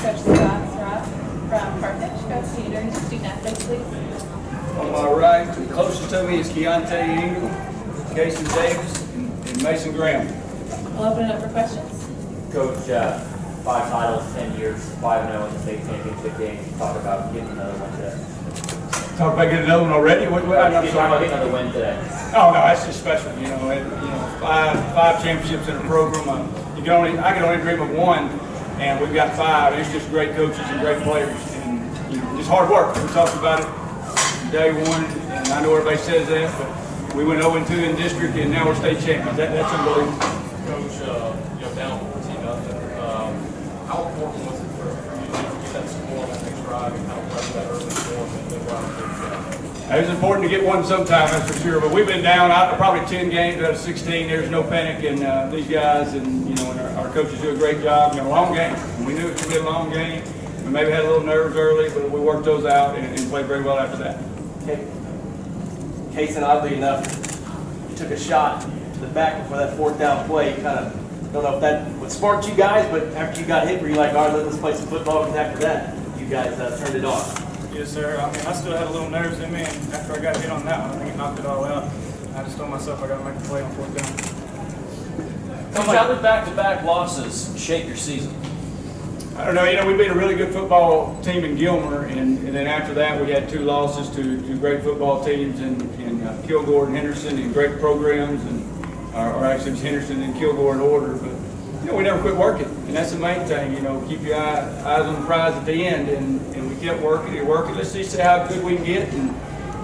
Coach Scott from Carthage. Coach, can you introduce your student athletes, please? On my right, the closest to me is Keontae Ingram, Casey Davis, and Mason Graham. We'll open it up for questions. Coach, 5 titles, 10 years, 5-0 in the state championship game. Talk about getting another one today. Talk about getting another one already? Talk about getting another win today. Oh no, that's just special. Five championships in a program. I can only dream of one, and we've got 5. It's just great coaches and great players, and just hard work. We talked about it day one, and I know everybody says that, but we went 0-2 in district, and now we're state champions. That's unbelievable. Coach, down 14-0. How important was it for you to get that score on that next drive and kind of press that early score and then go out and take that? It was important to get one sometime, that's for sure. But we've been down probably 10 games out of 16. There's no panic, and these guys and our coaches do a great job. Long game. We knew it was going to be a long game. We maybe had a little nerves early, but we worked those out and played very well after that. Okay. Case, and oddly enough, you took a shot to the back before that 4th down play. Kind of don't know if that would spark you guys, but after you got hit, were you like, all right, let's play some football? Because after that, you guys turned it on. Yes, sir. I still had a little nerves in me, and after I got hit on that one, I think it knocked it all out. I just told myself I got to make a play on 4th down. Coach, how did back-to-back losses shape your season? I don't know. We beat a really good football team in Gilmer, and then after that we had 2 losses to great football teams in Kilgore and Henderson, and great programs, or actually it was Henderson and Kilgore in order. But we never quit working, and that's the main thing. Keep your eyes on the prize at the end, and we kept working and working. Let's see how good we can get,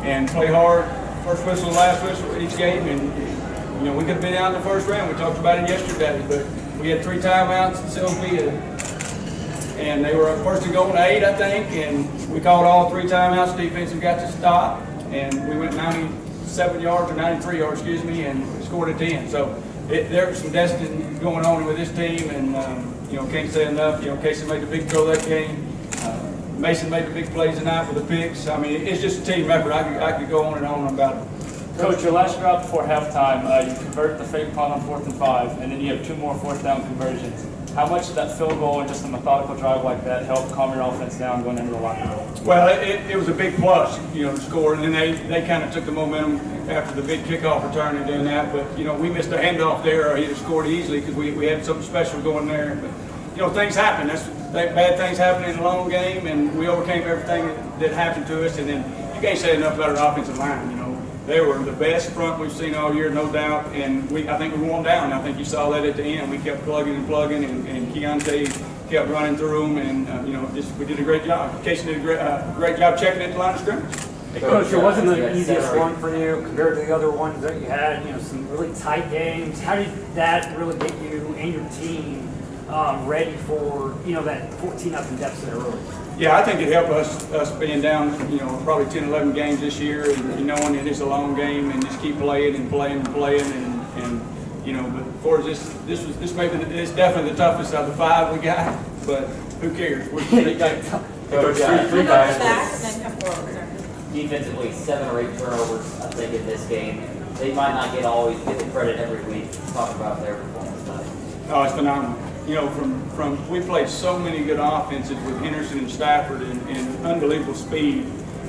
and play hard. First whistle, last whistle each game, and we could have been out in the first round. We talked about it yesterday, but we had 3 timeouts in Sylvia. And they were first and goal and 8, I think, and we called all 3 timeouts. Defense got to stop, and we went 97 yards or 93 yards, excuse me, and scored at the end. So there was some destiny going on with this team, and can't say enough. Casey made the big throw that game. Mason made the big plays tonight for the picks. I mean, it's just a team effort. I could go on and on about it. Coach, your last drive before halftime, you convert the fake punt on 4th and 5, and then you have 2 more 4th down conversions. How much did that field goal and just a methodical drive like that help calm your offense down going into the locker room? Well, it was a big plus, to score, and then they kind of took the momentum after the big kickoff return and doing that. But we missed a handoff there, or he'd have scored easily because we had something special going there. But things happen. Bad things happen in a long game, and we overcame everything that happened to us. And then you can't say enough about our offensive line. They were the best front we've seen all year, no doubt, and I think we wore them down. I think you saw that at the end. We kept plugging and plugging, and Keontae kept running through them, and we did a great job. Casey did a great job checking at the line of scrimmage. Hey, Coach, it wasn't the easiest one for you compared to the other ones that you had, some really tight games. How did that really get you and your team ready for, that 14-0 deficit early? Yeah, I think it helped us being down, probably 10, 11 games this year, and knowing it is a long game, and just keep playing and playing and playing, and but for this it's definitely the toughest of the 5 we got, but who cares? We're three guys. Three guys. Back and then come forward. Defensively, 7 or 8 turnovers, I think, in this game. They might not always get the credit every week. Talk about their performance tonight. Oh, it's phenomenal. We played so many good offenses with Henderson and Stafford and unbelievable speed,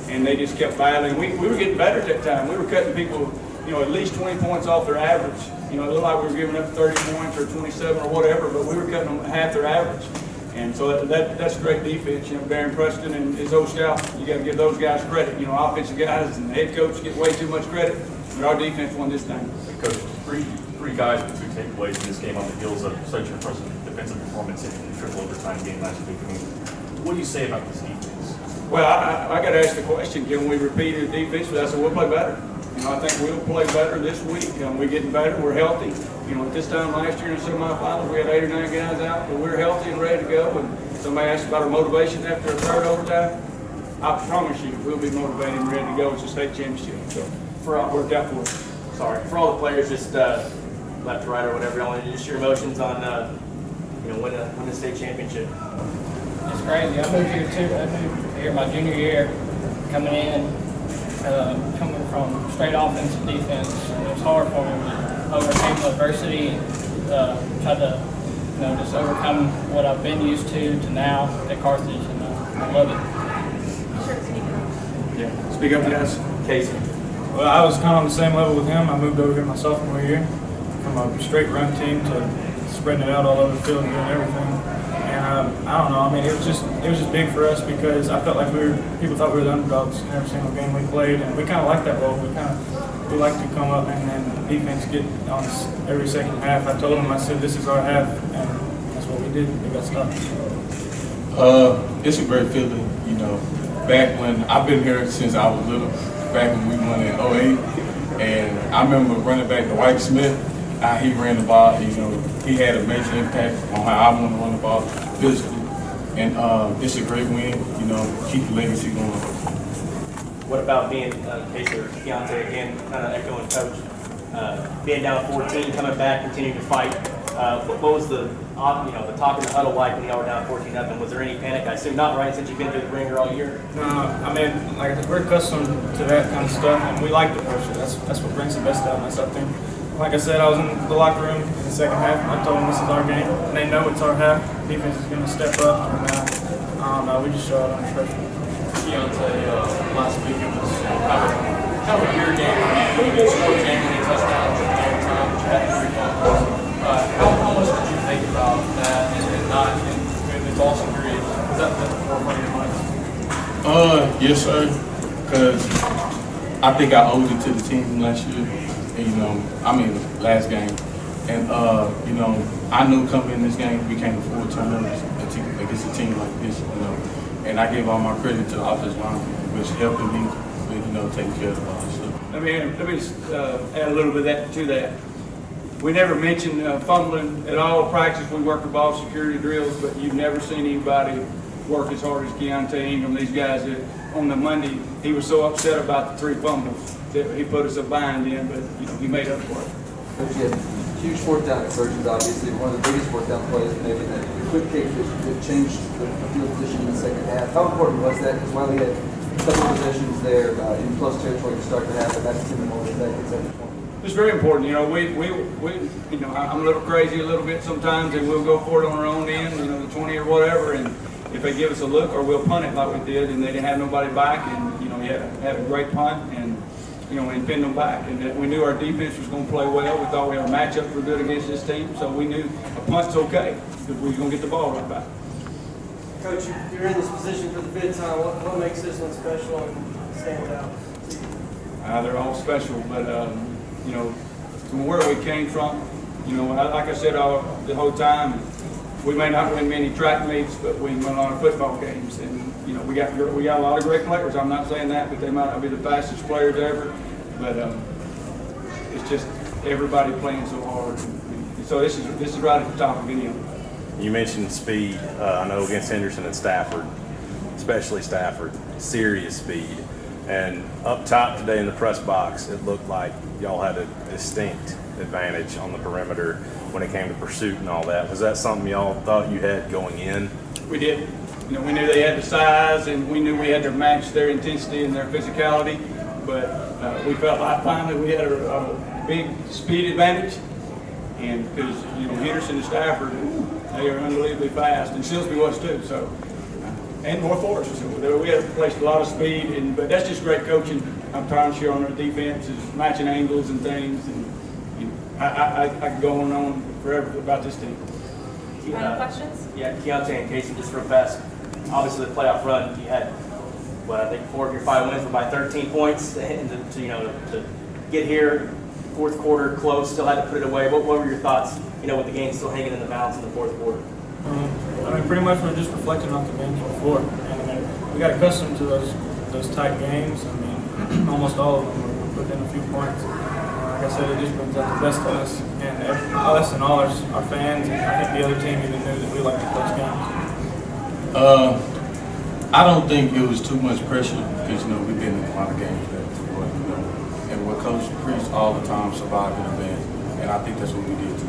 and they just kept battling. We were getting better at that time. We were cutting people, at least 20 points off their average. It looked like we were giving up 30 points or 27 or whatever, but we were cutting them half their average. And so that's great defense. Darren Preston and his old scout, you got to give those guys credit. Offensive guys and the head coach get way too much credit, but our defense won this thing. Coach, three guys with 2 takeaways in this game on the heels of such an impressive defensive performance in the triple overtime game last week. What do you say about this defense? Well, I got to ask the question, can we repeat the defense? I said we'll play better. I think we'll play better this week. We're getting better. We're healthy. At this time last year in the semifinals, we had 8 or 9 guys out, but we're healthy and ready to go. And somebody asked about our motivation after a 3rd overtime. I promise you, we'll be motivated and ready to go. It's a state championship. So it worked out for us. Sorry, for all the players, just left to right or whatever, just your emotions on win the state championship. It's crazy. I moved here too. I moved here my junior year, coming in, coming from straight offensive defense. And it was hard for me to overcome adversity, try to just overcome what I've been used to now at Carthage, and I love it. Yeah. Speak up, guys. Casey. Well, I was kind of on the same level with him. I moved over here my sophomore year from a straight run team to spreading it out all over the field and doing everything. And I don't know. I mean, it was just big for us because I felt like people thought we were the underdogs in every single game we played, and we kind of like that role. We like to come up and then defense get on us every second half. I told them, I said, this is our half, and that's what we did. We got stopped. It's a great feeling, you know. Back when I've been here since I was little, back when we won in '08, and I remember running back to White Smith. How he ran the ball, you know, he had a major impact on how I want to run the ball physically, and it's a great win, you know, keep the legacy going. What about being Casey or Keontae again, kind of echoing coach, being down 14, coming back, continuing to fight? What was the talk in the huddle like when y'all were down 14-0? Was there any panic? I assume not, right? Since you've been through the ringer all year. No, I mean, like we're accustomed to that kind of stuff, and we like the pressure. That's what brings the best out of us, I think. Like I said, I was in the locker room in the second half, and I told them this is our game. And they know it's our half. Defense is going to step up, and we just show out under pressure. Keontae, last week it was kind of a weird game. You did score many touchdowns at the game time, but you had 3 fumbles. How much did you think about that and not in the Dawson period? Was that the forefront of your mind? Yes, sir. Because I think I owed it to the team last year. And, you know, last game. And, you know, I knew coming in this game we can't afford turnovers against a team like this, you know. And I gave all my credit to the offensive line, which helped me with, you know, taking care of the ball. So. Let me just add a little bit to that. We never mentioned fumbling at all. Practice, we work with ball security drills, but you've never seen anybody work as hard as Keontae Ingram. These guys, on the Monday, he was so upset about the 3 fumbles that he put us a bind in, but you know he made up for it. Coach, you had huge 4th down conversions, obviously. One of the biggest 4th down plays, maybe that quick kick that changed the field position in the second half. How important was that? Because while we had a couple of possessions there in close territory to start the half, but that's in the moment that gets at the point. It's very important. You know, we you know, I'm a little crazy a little bit sometimes, and we'll go for it on our own end, you know, the 20 or whatever, and if they give us a look, or we'll punt it like we did, and they didn't have nobody back, and you know, you had a great punt, and you know, and pinned them back, and we knew our defense was going to play well. We thought we had a matchup for good against this team, so we knew a punt's okay because we were going to get the ball right back. Coach, you're in this position for the 5th time. What makes this one special and stand out to you? They're all special, but you know, from where we came from, you know, like I said the whole time, we may not win many track meets, but we win a lot of football games, and you know, we got a lot of great players. I'm not saying that, but they might not be the fastest players ever, but it's just everybody playing so hard. So this is right at the top of any of them. You mentioned speed. I know against Henderson and Stafford, especially Stafford, serious speed. And up top today in the press box, it looked like y'all had a distinct advantage on the perimeter when it came to pursuit and all that. Was that something y'all thought you had going in? We did. You know, we knew they had the size, and we knew we had to match their intensity and their physicality. But we felt like finally we had a big speed advantage, and because you know Henderson and Stafford, they are unbelievably fast, and Silsby was too. So, and North Forest. So we had placed a lot of speed, but that's just great coaching. I'm trying to share on our defense is matching angles and things, and you know, I could go on and on forever about this team. Final questions? Yeah, Keontae and Casey, just real fast. Obviously, the playoff run, you had, I think 4 of your 5 wins were by 13 points, and to get here, 4th quarter close, still had to put it away. What were your thoughts? You know, with the game still hanging in the balance in the 4th quarter. I mean, pretty much we're just reflecting off the games before, and we got accustomed to those tight games. I mean, almost all of them were within a few points. Like I said, it just brings out the best of us, and us and all our fans, and I think the other team even knew that we like to close games. I don't think it was too much pressure because, you know, we've been in a lot of games that, you know, and what Coach preached all the time, survive in advance, and I think that's what we did too.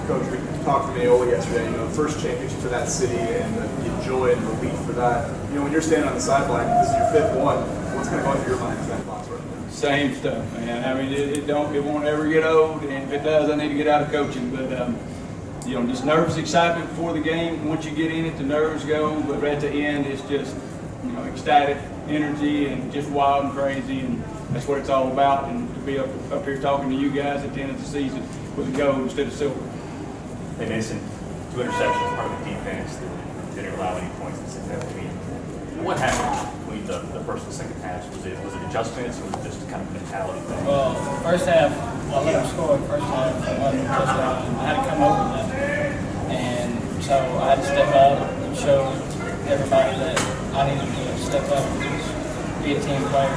Coach, we talked to Neola yesterday, you know, first championship for that city and the joy and relief for that. You know, when you're standing on the sideline, this is your 5th one, what's going to go through your mind as that box right now? Same stuff, man. I mean, it won't ever get old, and if it does, I need to get out of coaching. But just nervous excitement before the game. Once you get in it, the nerves go, but at the end, it's just, ecstatic energy and just wild and crazy, and that's what it's all about. And to be up here talking to you guys at the end of the season with a gold instead of silver. They mentioned 2 interceptions, part of the defense that didn't allow any points in the second half. What happened between the first and second halves? Was it adjustments, or was it just kind of a mentality thing? Well, first half, I let them score. First half, I had to come over them, and so I had to step up and show everybody that I needed to step up and just be a team player,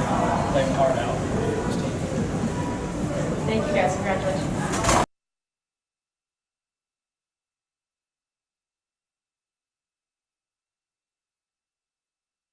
play my heart out. Thank you guys. Congratulations.